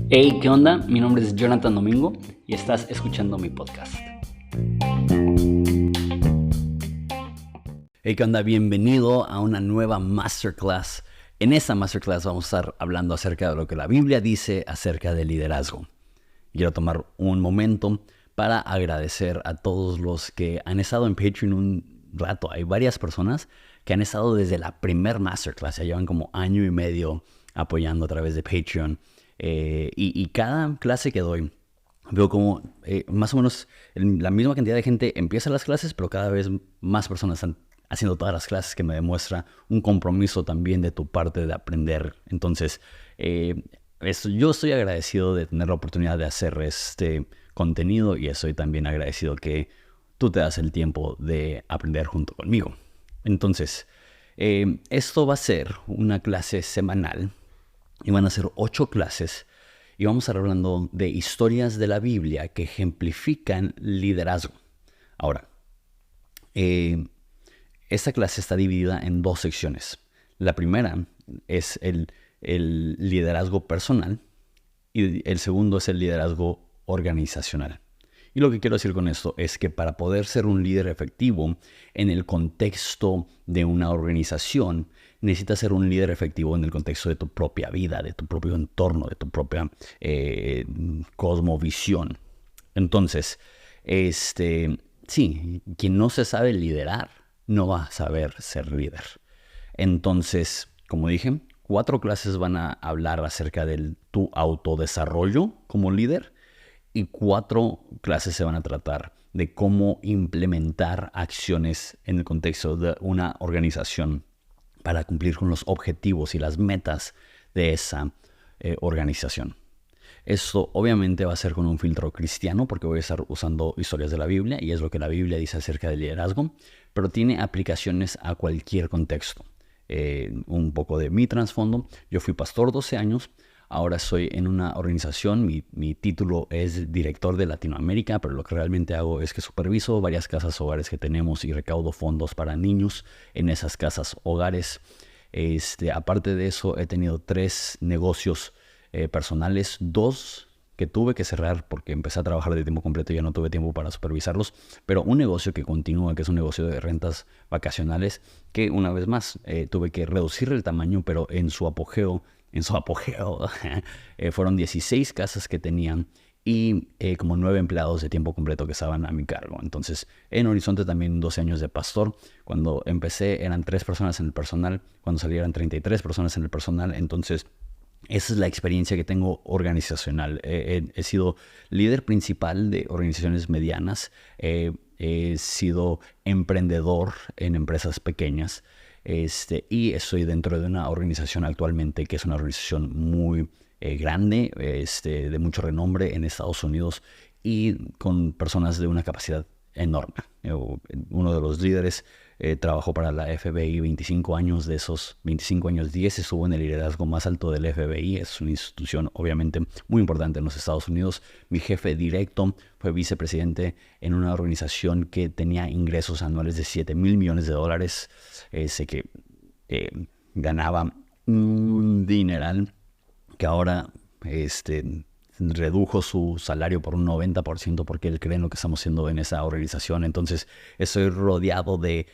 Hey, ¿qué onda? Mi nombre es Jonathan Domingo y estás escuchando mi podcast. Hey, ¿qué onda? Bienvenido a una nueva Masterclass. En esta Masterclass vamos a estar hablando acerca de lo que la Biblia dice acerca del liderazgo. Quiero tomar un momento para agradecer a todos los que han estado en Patreon un rato. Hay varias personas que han estado desde la primer Masterclass, ya llevan como año y medio apoyando a través de Patreon. Y cada clase que doy, veo como más o menos la misma cantidad de gente empieza las clases, pero cada vez más personas están haciendo todas las clases, que me demuestra un compromiso también de tu parte de aprender. Entonces, yo estoy agradecido de tener la oportunidad de hacer este contenido y estoy también agradecido que tú te das el tiempo de aprender junto conmigo. Entonces, esto va a ser una clase semanal y van a ser 8 clases y vamos a estar hablando de historias de la Biblia que ejemplifican liderazgo. Ahora, esta clase está dividida en 2 secciones. La primera es el liderazgo personal y el segundo es el liderazgo organizacional. Y lo que quiero decir con esto es que para poder ser un líder efectivo en el contexto de una organización, necesitas ser un líder efectivo en el contexto de tu propia vida, de tu propio entorno, de tu propia cosmovisión. Entonces, sí, quien no se sabe liderar, no va a saber ser líder. Entonces, como dije, 4 clases van a hablar acerca de tu autodesarrollo como líder y 4 clases se van a tratar de cómo implementar acciones en el contexto de una organización para cumplir con los objetivos y las metas de esa organización. Esto obviamente va a ser con un filtro cristiano porque voy a estar usando historias de la Biblia y es lo que la Biblia dice acerca del liderazgo, pero tiene aplicaciones a cualquier contexto. Un poco de mi trasfondo: yo fui pastor 12 años, ahora estoy en una organización, mi título es director de Latinoamérica, pero lo que realmente hago es que superviso varias casas hogares que tenemos y recaudo fondos para niños en esas casas hogares. Aparte de eso, he tenido 3 negocios personales, 2 que tuve que cerrar porque empecé a trabajar de tiempo completo y ya no tuve tiempo para supervisarlos, pero un negocio que continúa, que es un negocio de rentas vacacionales, que una vez más tuve que reducir el tamaño, pero en su apogeo, fueron 16 casas que tenían y como 9 empleados de tiempo completo que estaban a mi cargo. Entonces, en Horizonte también 12 años de pastor. Cuando empecé eran 3 personas en el personal, cuando salí eran 33 personas en el personal. Entonces, esa es la experiencia que tengo organizacional. He sido líder principal de organizaciones medianas. He sido emprendedor en empresas pequeñas. Y estoy dentro de una organización actualmente que es una organización muy grande, de mucho renombre en Estados Unidos y con personas de una capacidad enorme. Uno de los líderes trabajó para la FBI 25 años, de esos 25 años 10 estuvo en el liderazgo más alto del FBI. Es una institución obviamente muy importante en los Estados Unidos. Mi jefe directo fue vicepresidente en una organización que tenía ingresos anuales de $7,000 millones. Sé que ganaba un dineral, que ahora redujo su salario por un 90% porque él cree en lo que estamos haciendo en esa organización. Entonces estoy rodeado de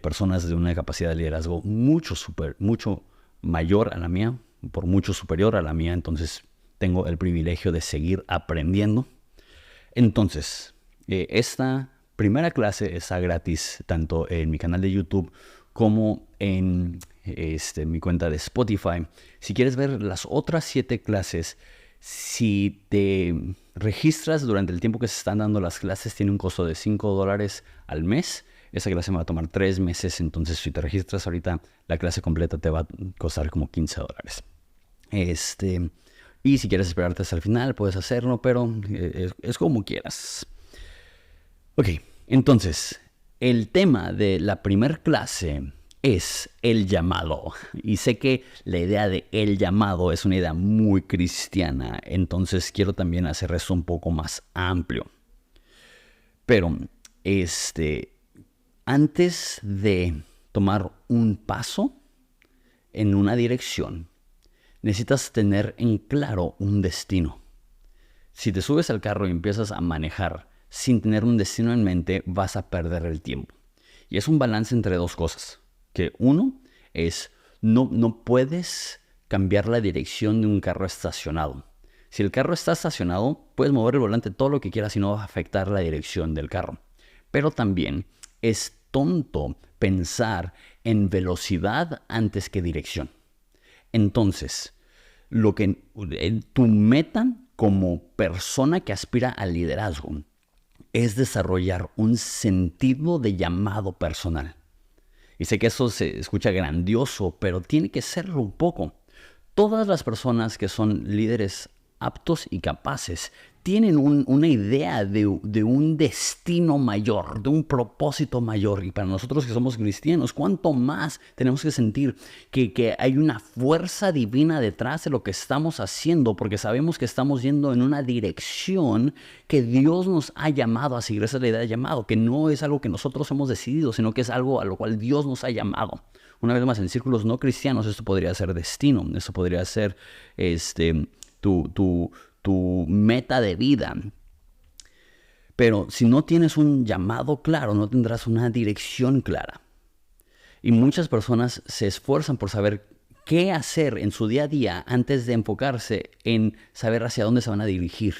personas de una capacidad de liderazgo mucho mayor a la mía, por mucho superior a la mía. Entonces tengo el privilegio de seguir aprendiendo. Entonces, esta primera clase está gratis tanto en mi canal de YouTube como en mi cuenta de Spotify. Si quieres ver las otras 7 clases, si te registras durante el tiempo que se están dando las clases, tiene un costo de $5 al mes. Esa clase me va a tomar 3 meses, entonces si te registras ahorita, la clase completa te va a costar como $15. Y si quieres esperarte hasta el final, puedes hacerlo, pero es como quieras. Ok, entonces, el tema de la primera clase es el llamado. Y sé que la idea de el llamado es una idea muy cristiana, entonces quiero también hacer esto un poco más amplio. Pero, antes de tomar un paso, en una dirección, necesitas tener en claro un destino. Si te subes al carro y empiezas a manejar sin tener un destino en mente, vas a perder el tiempo. Y es un balance entre dos cosas. Que uno es, no puedes cambiar la dirección de un carro estacionado. Si el carro está estacionado, puedes mover el volante todo lo que quieras y no va a afectar la dirección del carro. Pero también es tonto pensar en velocidad antes que dirección. Entonces, tu meta como persona que aspira al liderazgo es desarrollar un sentido de llamado personal. Y sé que eso se escucha grandioso, pero tiene que serlo un poco. Todas las personas que son líderes aptos y capaces tienen una idea de un destino mayor, de un propósito mayor. Y para nosotros que somos cristianos, ¿cuánto más tenemos que sentir que hay una fuerza divina detrás de lo que estamos haciendo? Porque sabemos que estamos yendo en una dirección que Dios nos ha llamado a seguir. Esa es la idea de llamado, que no es algo que nosotros hemos decidido, sino que es algo a lo cual Dios nos ha llamado. Una vez más, en círculos no cristianos, esto podría ser destino, esto podría ser tu meta de vida. Pero si no tienes un llamado claro, no tendrás una dirección clara. Y muchas personas se esfuerzan por saber qué hacer en su día a día antes de enfocarse en saber hacia dónde se van a dirigir.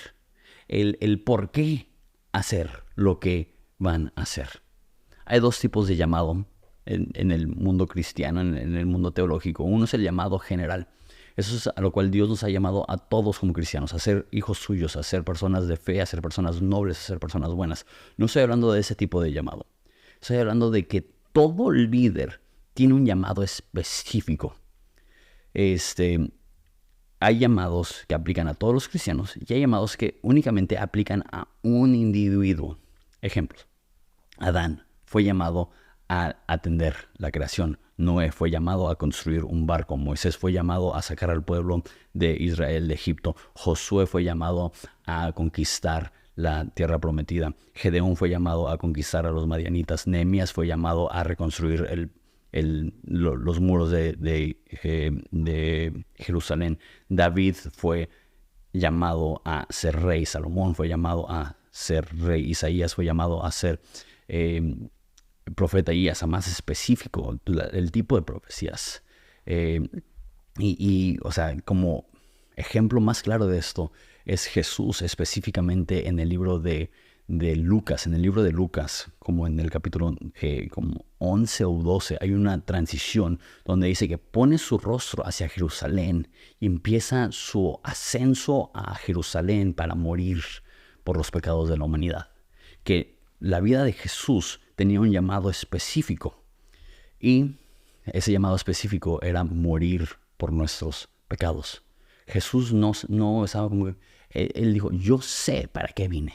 El por qué hacer lo que van a hacer. Hay dos tipos de llamado en el mundo cristiano, en el mundo teológico. Uno es el llamado general. Eso es a lo cual Dios nos ha llamado a todos como cristianos, a ser hijos suyos, a ser personas de fe, a ser personas nobles, a ser personas buenas. No estoy hablando de ese tipo de llamado. Estoy hablando de que todo líder tiene un llamado específico. Hay llamados que aplican a todos los cristianos y hay llamados que únicamente aplican a un individuo. Ejemplos. Adán fue llamado a atender la creación. Noé fue llamado a construir un barco. Moisés fue llamado a sacar al pueblo de Israel de Egipto. Josué fue llamado a conquistar la tierra prometida. Gedeón fue llamado a conquistar a los madianitas. Nehemías fue llamado a reconstruir los muros de Jerusalén. David fue llamado a ser rey. Salomón fue llamado a ser rey. Isaías fue llamado a ser profeta, y hasta más específico el tipo de profecías. O sea, como ejemplo más claro de esto es Jesús, específicamente en el libro de Lucas. En el libro de Lucas, como en el capítulo como 11 o 12, hay una transición donde dice que pone su rostro hacia Jerusalén y empieza su ascenso a Jerusalén para morir por los pecados de la humanidad. Que la vida de Jesús tenía un llamado específico, y ese llamado específico era morir por nuestros pecados. Jesús no estaba como... Él dijo, yo sé para qué vine.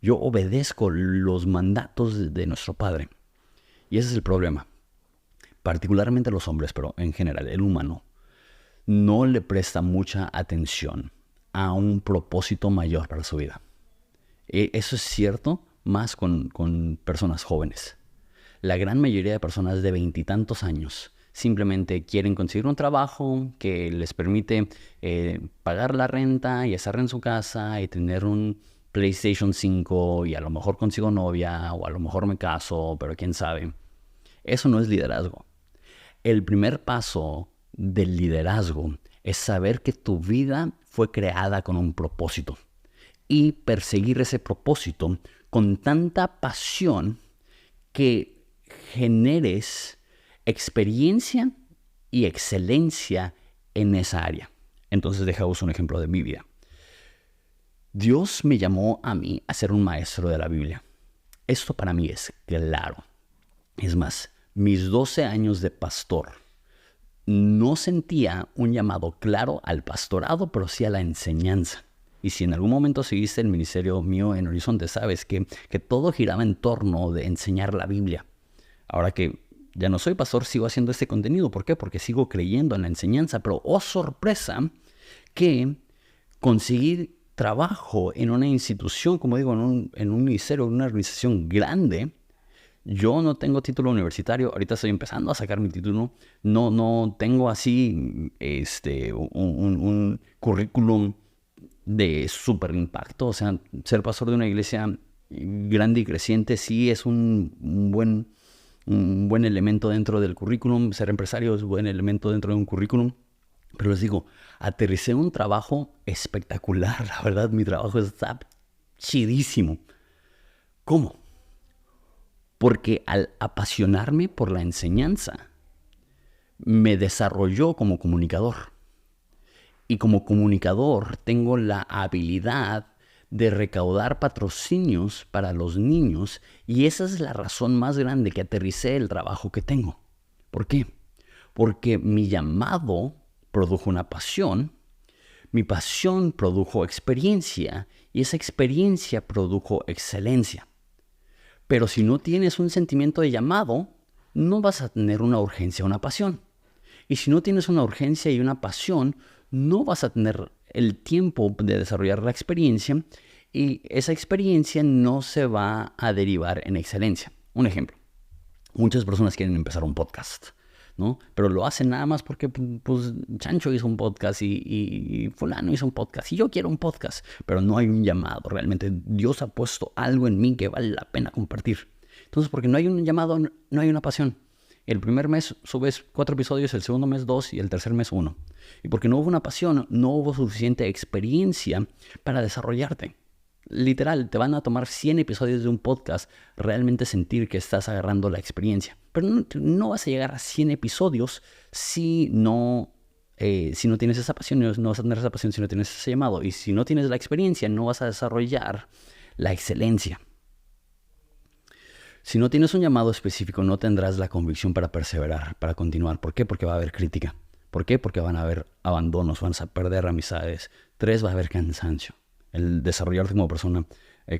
Yo obedezco los mandatos de nuestro Padre. Y ese es el problema. Particularmente los hombres, pero en general el humano no le presta mucha atención a un propósito mayor para su vida. Eso es cierto más con personas jóvenes. La gran mayoría de personas de 20 y tantos años simplemente quieren conseguir un trabajo que les permite pagar la renta y estar en su casa y tener un PlayStation 5 y a lo mejor consigo novia o a lo mejor me caso, pero quién sabe. Eso no es liderazgo. El primer paso del liderazgo es saber que tu vida fue creada con un propósito y perseguir ese propósito con tanta pasión que generes experiencia y excelencia en esa área. Entonces, dejaos un ejemplo de mi vida. Dios me llamó a mí a ser un maestro de la Biblia. Esto para mí es claro. Es más, mis 12 años de pastor no sentía un llamado claro al pastorado, pero sí a la enseñanza. Y si en algún momento seguiste el ministerio mío en Horizonte, sabes que todo giraba en torno de enseñar la Biblia. Ahora que ya no soy pastor, sigo haciendo este contenido. ¿Por qué? Porque sigo creyendo en la enseñanza. Pero, oh sorpresa, que conseguí trabajo en una institución, como digo, en un ministerio, en una organización grande, Yo no tengo título universitario, ahorita estoy empezando a sacar mi título, no tengo así un currículum de súper impacto. O sea, ser pastor de una iglesia grande y creciente sí es un buen elemento dentro del currículum. Ser empresario es un buen elemento dentro de un currículum. Pero les digo, aterricé un trabajo espectacular. La verdad, mi trabajo está chidísimo. ¿Cómo? Porque al apasionarme por la enseñanza, me desarrolló como comunicador. Y como comunicador tengo la habilidad de recaudar patrocinios para los niños, y esa es la razón más grande que aterricé el trabajo que tengo. ¿Por qué? Porque mi llamado produjo una pasión, mi pasión produjo experiencia y esa experiencia produjo excelencia. Pero si no tienes un sentimiento de llamado, no vas a tener una urgencia o una pasión. Y si no tienes una urgencia y una pasión, no vas a tener el tiempo de desarrollar la experiencia y esa experiencia no se va a derivar en excelencia. Un ejemplo, muchas personas quieren empezar un podcast, ¿no? Pero lo hacen nada más porque pues, Chancho hizo un podcast y fulano hizo un podcast y yo quiero un podcast, pero no hay un llamado. Realmente Dios ha puesto algo en mí que vale la pena compartir. Entonces, porque no hay un llamado, no hay una pasión. El primer mes subes 4 episodios, el segundo mes 2 y el tercer mes 1. Y porque no hubo una pasión, no hubo suficiente experiencia para desarrollarte. Literal, te van a tomar 100 episodios de un podcast realmente sentir que estás agarrando la experiencia. Pero no vas a llegar a 100 episodios si no tienes esa pasión. No vas a tener esa pasión si no tienes ese llamado. Y si no tienes la experiencia, no vas a desarrollar la excelencia. Si no tienes un llamado específico, no tendrás la convicción para perseverar, para continuar. ¿Por qué? Porque va a haber crítica. ¿Por qué? Porque van a haber abandonos, van a perder amistades. 3, va a haber cansancio. El desarrollarte como persona,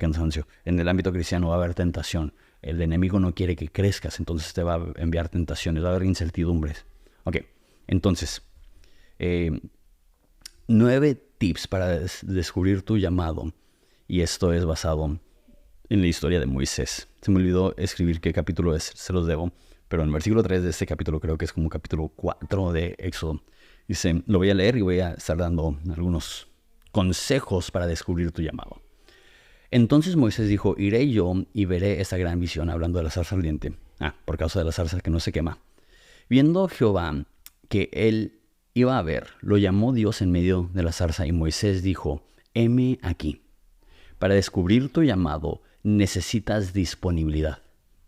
cansancio. En el ámbito cristiano va a haber tentación. El enemigo no quiere que crezcas, entonces te va a enviar tentaciones, va a haber incertidumbres. Ok, entonces, 9 tips para descubrir tu llamado. Y esto es basado en la historia de Moisés. Se me olvidó escribir qué capítulo es, se los debo. Pero en el versículo 3 de este capítulo, creo que es como capítulo 4 de Éxodo, dice, lo voy a leer y voy a estar dando algunos consejos para descubrir tu llamado. Entonces Moisés dijo, iré yo y veré esta gran visión, hablando de la zarza ardiente. Por causa de la zarza que no se quema. Viendo Jehová que él iba a ver, lo llamó Dios en medio de la zarza y Moisés dijo, heme aquí. Para descubrir tu llamado necesitas disponibilidad.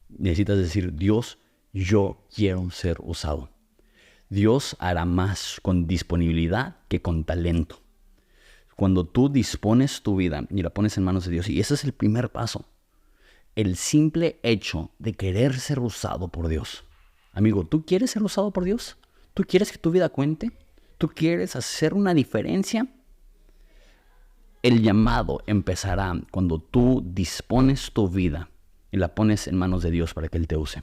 Necesitas decir, Dios, yo quiero ser usado. Dios hará más con disponibilidad que con talento. Cuando tú dispones tu vida y la pones en manos de Dios, y ese es el primer paso, el simple hecho de querer ser usado por Dios. Amigo, ¿tú quieres ser usado por Dios? ¿Tú quieres que tu vida cuente? ¿Tú quieres hacer una diferencia? El llamado empezará cuando tú dispones tu vida y la pones en manos de Dios para que Él te use.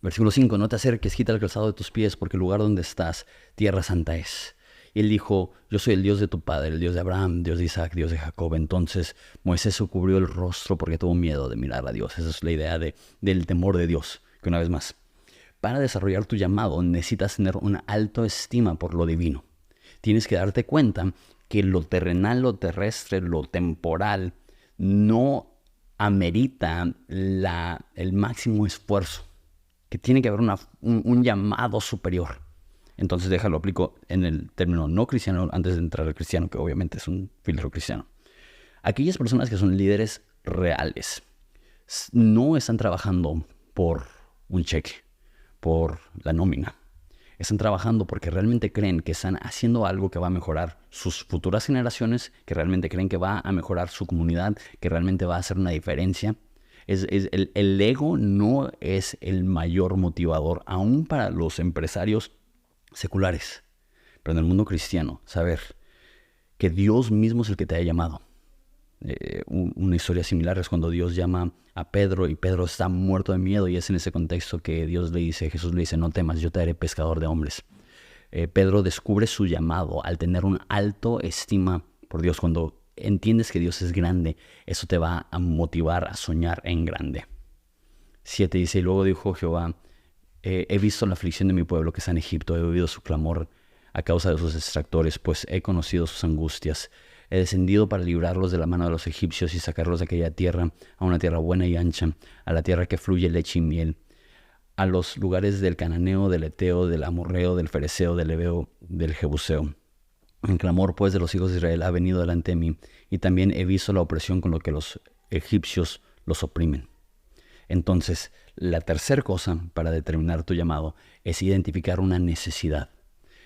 Versículo 5, no te acerques, quita el calzado de tus pies, porque el lugar donde estás, tierra santa es. Y él dijo, yo soy el Dios de tu padre, el Dios de Abraham, Dios de Isaac, Dios de Jacob. Entonces Moisés se cubrió el rostro porque tuvo miedo de mirar a Dios. Esa es la idea del temor de Dios, que una vez más, para desarrollar tu llamado necesitas tener una alta estima por lo divino. Tienes que darte cuenta que lo terrenal, lo terrestre, lo temporal no amerita el máximo esfuerzo, que tiene que haber un llamado superior. Entonces déjalo, aplico en el término no cristiano antes de entrar al cristiano, que obviamente es un filtro cristiano. Aquellas personas que son líderes reales no están trabajando por un cheque, por la nómina. Están trabajando porque realmente creen que están haciendo algo que va a mejorar sus futuras generaciones, que realmente creen que va a mejorar su comunidad, que realmente va a hacer una diferencia. El ego no es el mayor motivador, aún para los empresarios seculares. Pero en el mundo cristiano, saber que Dios mismo es el que te ha llamado. Una historia similar es cuando Dios llama a Pedro y Pedro está muerto de miedo, y es en ese contexto que Jesús le dice, no temas, yo te haré pescador de hombres. Pedro descubre su llamado al tener un alto estima por Dios. Cuando entiendes que Dios es grande, eso te va a motivar a soñar en grande. 7 dice, y luego dijo Jehová, he visto la aflicción de mi pueblo que está en Egipto, he oído su clamor a causa de sus extractores, pues he conocido sus angustias. He descendido para librarlos de la mano de los egipcios y sacarlos de aquella tierra, a una tierra buena y ancha, a la tierra que fluye leche y miel, a los lugares del cananeo, del eteo, del amorreo, del fereceo, del heveo, del jebuseo. El clamor, pues, de los hijos de Israel ha venido delante de mí, y también he visto la opresión con lo que los egipcios los oprimen. Entonces, la tercera cosa para determinar tu llamado es identificar una necesidad.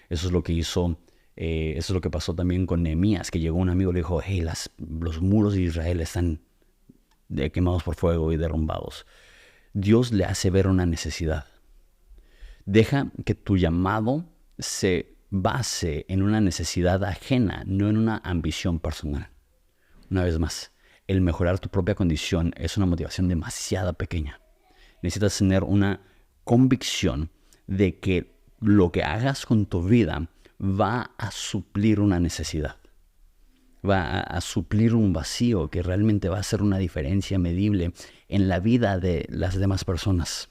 Eso es lo que hizo, eso es lo que pasó también con Nehemías, que llegó un amigo y le dijo, hey, los muros de Israel están quemados por fuego y derrumbados. Dios le hace ver una necesidad. Deja que tu llamado se base en una necesidad ajena, no en una ambición personal. Una vez más, el mejorar tu propia condición es una motivación demasiado pequeña. Necesitas tener una convicción de que lo que hagas con tu vida va a suplir una necesidad. Va a suplir un vacío que realmente va a hacer una diferencia medible en la vida de las demás personas.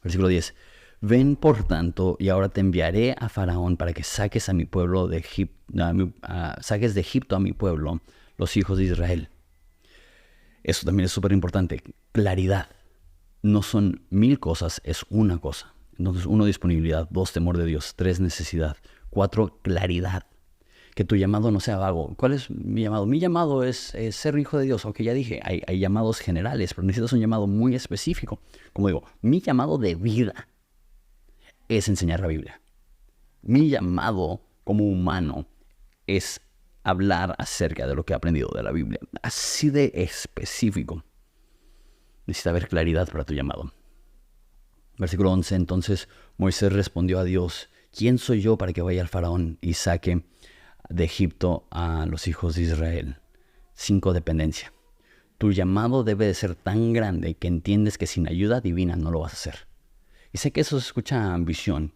Versículo 10. Ven por tanto, y ahora te enviaré a Faraón para que saques a mi pueblo de Egipto, saques de Egipto a mi pueblo, los hijos de Israel. Eso también es súper importante. Claridad. No son 1000 cosas, es una cosa. Entonces, 1, disponibilidad. 2, temor de Dios. 3, necesidad. 4, claridad. Que tu llamado no sea vago. ¿Cuál es mi llamado? Mi llamado es ser hijo de Dios. Aunque ya dije, hay llamados generales, pero necesitas un llamado muy específico. Como digo, mi llamado de vida es enseñar la Biblia. Mi llamado como humano es hablar acerca de lo que he aprendido de la Biblia. Así de específico. Necesita haber claridad para tu llamado. Versículo 11. Entonces Moisés respondió a Dios, ¿quién soy yo para que vaya al Faraón y saque de Egipto a los hijos de Israel? 5, dependencia. Tu llamado debe de ser tan grande que entiendes que sin ayuda divina no lo vas a hacer. Y sé que eso se escucha a ambición,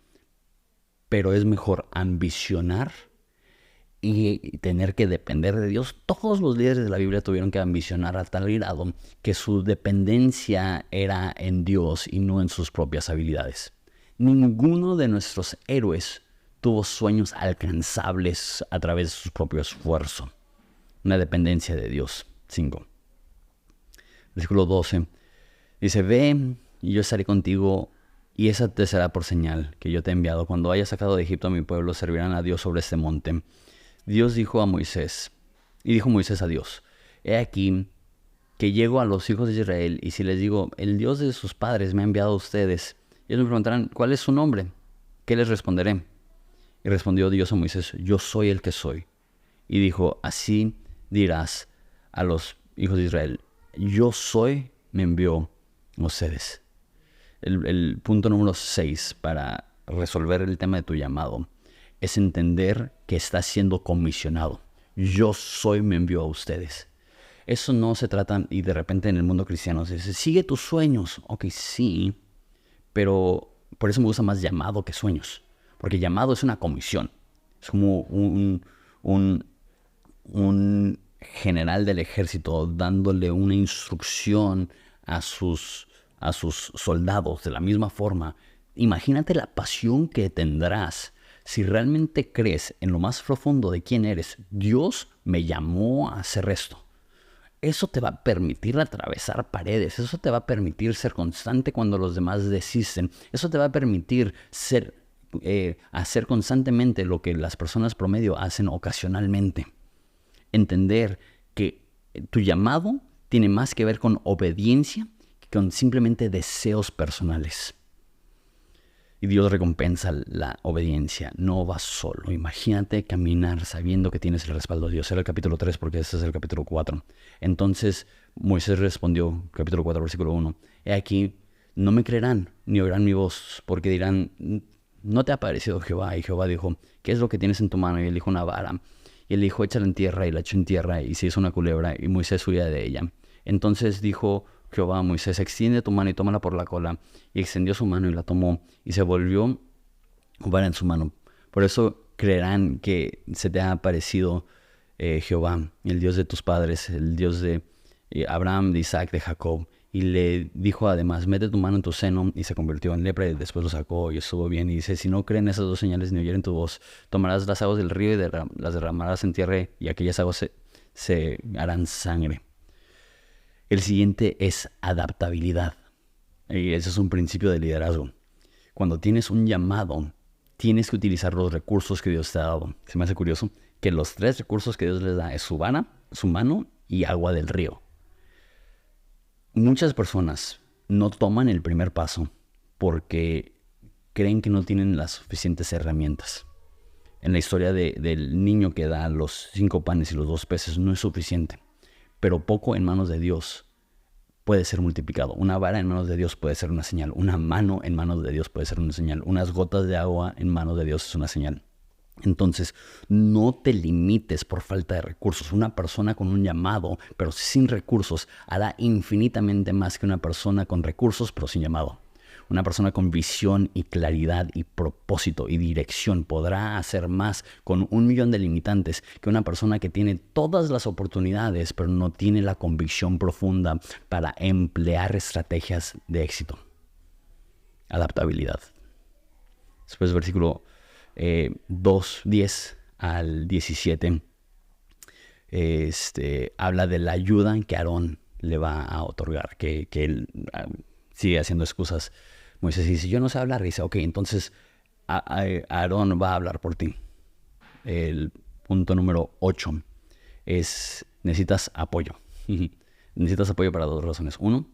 pero es mejor ambicionar y tener que depender de Dios. Todos los líderes de la Biblia tuvieron que ambicionar a tal grado que su dependencia era en Dios y no en sus propias habilidades. Ninguno de nuestros héroes tuvo sueños alcanzables a través de su propio esfuerzo. Una dependencia de Dios. 5. Versículo 12. Dice, ve y yo estaré contigo, y esa te será por señal que yo te he enviado. Cuando hayas sacado de Egipto a mi pueblo, servirán a Dios sobre este monte. Dios dijo a Moisés, y dijo Moisés a Dios, he aquí que llego a los hijos de Israel, y si les digo, el Dios de sus padres me ha enviado a ustedes, ellos me preguntarán, ¿cuál es su nombre? ¿Qué les responderé? Y respondió Dios a Moisés, yo soy el que soy. Y dijo, así dirás a los hijos de Israel, yo soy, me envió a ustedes. El punto número 6 para resolver el tema de tu llamado es entender que estás siendo comisionado. Yo soy, me envió a ustedes. Eso no se trata, y de repente en el mundo cristiano se dice, sigue tus sueños. Ok, sí, pero por eso me gusta más llamado que sueños. Porque llamado es una comisión. Es como un general del ejército dándole una instrucción a sus soldados. De la misma forma, imagínate la pasión que tendrás si realmente crees en lo más profundo de quién eres. Dios me llamó a hacer esto. Eso te va a permitir atravesar paredes. Eso te va a permitir ser constante cuando los demás desisten. Eso te va a permitir hacer constantemente lo que las personas promedio hacen ocasionalmente. Entender que tu llamado tiene más que ver con obediencia que con simplemente deseos personales. Y Dios recompensa la obediencia. No vas solo. Imagínate caminar sabiendo que tienes el respaldo de Dios. Era el capítulo 3 porque este es el capítulo 4. Entonces Moisés respondió, capítulo 4, versículo 1. He aquí, no me creerán ni oirán mi voz, porque dirán, ¿no te ha parecido Jehová? Y Jehová dijo, ¿qué es lo que tienes en tu mano? Y él dijo, una vara. Y él dijo, échala en tierra. Y la echó en tierra y se hizo una culebra. Y Moisés huía de ella. Entonces dijo Jehová a Moisés, extiende tu mano y tómala por la cola. Y extendió su mano y la tomó, y se volvió vara en su mano. Por eso creerán que se te ha aparecido Jehová, el Dios de tus padres, el Dios de Abraham, de Isaac, de Jacob. Y le dijo además, mete tu mano en tu seno, y se convirtió en lepra, y después lo sacó y estuvo bien. Y dice, si no creen esas dos señales ni oyeren tu voz, tomarás las aguas del río y las derramarás en tierra, y aquellas aguas se harán sangre. El siguiente es adaptabilidad. Y ese es un principio de liderazgo. Cuando tienes un llamado, tienes que utilizar los recursos que Dios te ha dado. Se me hace curioso que los 3 recursos que Dios les da es su mano y agua del río. Muchas personas no toman el primer paso porque creen que no tienen las suficientes herramientas. En la historia del niño que da los 5 panes y los 2 peces no es suficiente, pero poco en manos de Dios puede ser multiplicado. Una vara en manos de Dios puede ser una señal. Una mano en manos de Dios puede ser una señal. Unas gotas de agua en manos de Dios es una señal. Entonces, no te limites por falta de recursos. Una persona con un llamado, pero sin recursos, hará infinitamente más que una persona con recursos, pero sin llamado. Una persona con visión y claridad y propósito y dirección podrá hacer más con 1,000,000 de limitantes que una persona que tiene todas las oportunidades, pero no tiene la convicción profunda para emplear estrategias de éxito. Adaptabilidad. Después, versículo 2:10 al 17, habla de la ayuda que Aarón le va a otorgar, que él sigue haciendo excusas. Moisés dice, yo no sé hablar. Y dice, ok, entonces Aarón va a hablar por ti. El punto número 8 es, necesitas apoyo. Necesitas apoyo para 2 razones. 1,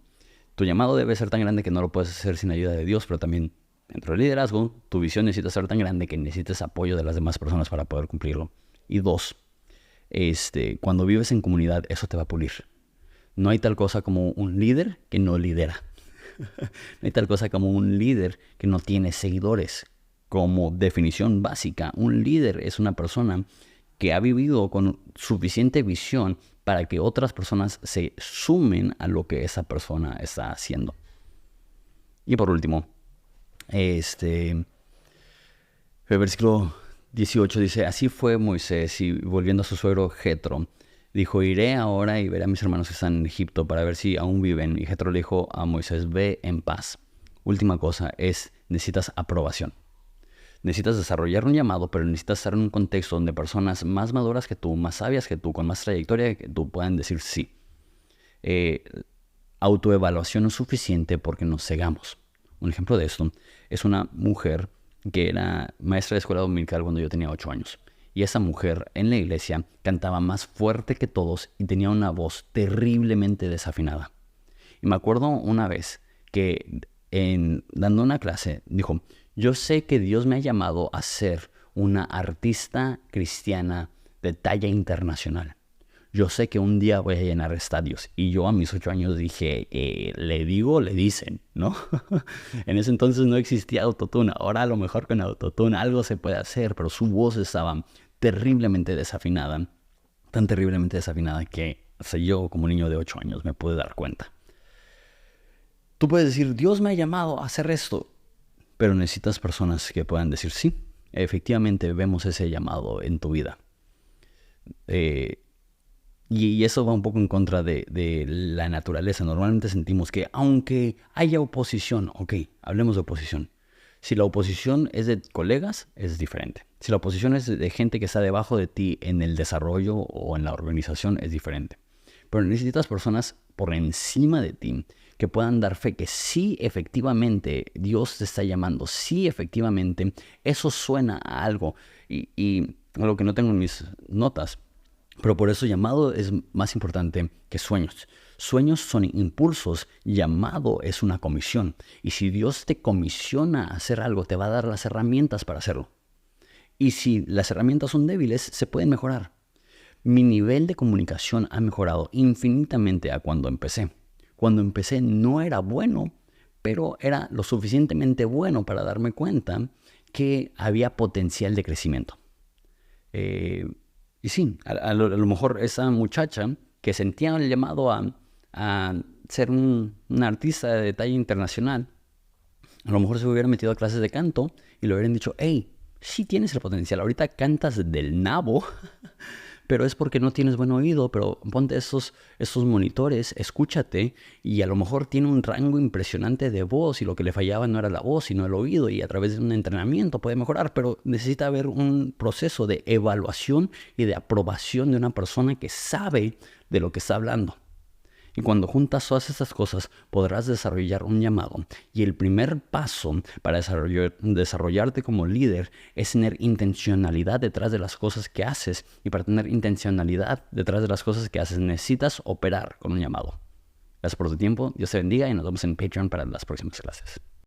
tu llamado debe ser tan grande que no lo puedes hacer sin ayuda de Dios, pero también dentro del liderazgo, tu visión necesita ser tan grande que necesitas apoyo de las demás personas para poder cumplirlo. Y 2, cuando vives en comunidad, eso te va a pulir. No hay tal cosa como un líder que no lidera. No hay tal cosa como un líder que no tiene seguidores. Como definición básica, un líder es una persona que ha vivido con suficiente visión para que otras personas se sumen a lo que esa persona está haciendo. Y por último, el versículo 18 dice, así fue Moisés, y volviendo a su suegro Jetro, dijo, iré ahora y veré a mis hermanos que están en Egipto para ver si aún viven. Y Jetro le dijo a Moisés, ve en paz. Última cosa es, necesitas aprobación. Necesitas desarrollar un llamado, pero necesitas estar en un contexto donde personas más maduras que tú, más sabias que tú, con más trayectoria que tú, puedan decir sí. Autoevaluación no es suficiente porque nos cegamos. Un ejemplo de esto es una mujer que era maestra de escuela dominical cuando yo tenía 8 años. Y esa mujer en la iglesia cantaba más fuerte que todos y tenía una voz terriblemente desafinada. Y me acuerdo una vez que dando una clase dijo, yo sé que Dios me ha llamado a ser una artista cristiana de talla internacional. Yo sé que un día voy a llenar estadios. Y yo a mis 8 años dije, le dicen, ¿no? En ese entonces no existía autotune. Ahora a lo mejor con autotune algo se puede hacer, pero su voz estaba terriblemente desafinada. Tan terriblemente desafinada que yo como niño de 8 años me pude dar cuenta. Tú puedes decir, Dios me ha llamado a hacer esto. Pero necesitas personas que puedan decir, sí, efectivamente vemos ese llamado en tu vida. Y eso va un poco en contra de la naturaleza. Normalmente sentimos que aunque haya oposición, ok, hablemos de oposición. Si la oposición es de colegas, es diferente. Si la oposición es de gente que está debajo de ti en el desarrollo o en la organización, es diferente. Pero necesitas personas por encima de ti que puedan dar fe que sí, efectivamente, Dios te está llamando. Sí, efectivamente, eso suena a algo. Y algo que no tengo en mis notas. Pero por eso llamado es más importante que sueños. Sueños son impulsos, llamado es una comisión. Y si Dios te comisiona a hacer algo, te va a dar las herramientas para hacerlo. Y si las herramientas son débiles, se pueden mejorar. Mi nivel de comunicación ha mejorado infinitamente a cuando empecé. Cuando empecé no era bueno, pero era lo suficientemente bueno para darme cuenta que había potencial de crecimiento. Y sí, a lo mejor esa muchacha que sentía el llamado a ser una artista de talla internacional, a lo mejor se hubiera metido a clases de canto y le hubieran dicho, hey, sí tienes el potencial, ahorita cantas del nabo, pero es porque no tienes buen oído. Pero ponte esos monitores, escúchate, y a lo mejor tiene un rango impresionante de voz y lo que le fallaba no era la voz sino el oído, y a través de un entrenamiento puede mejorar, pero necesita haber un proceso de evaluación y de aprobación de una persona que sabe de lo que está hablando. Y cuando juntas todas estas cosas, podrás desarrollar un llamado. Y el primer paso para desarrollarte como líder es tener intencionalidad detrás de las cosas que haces. Y para tener intencionalidad detrás de las cosas que haces, necesitas operar con un llamado. Gracias por tu tiempo, Dios te bendiga y nos vemos en Patreon para las próximas clases.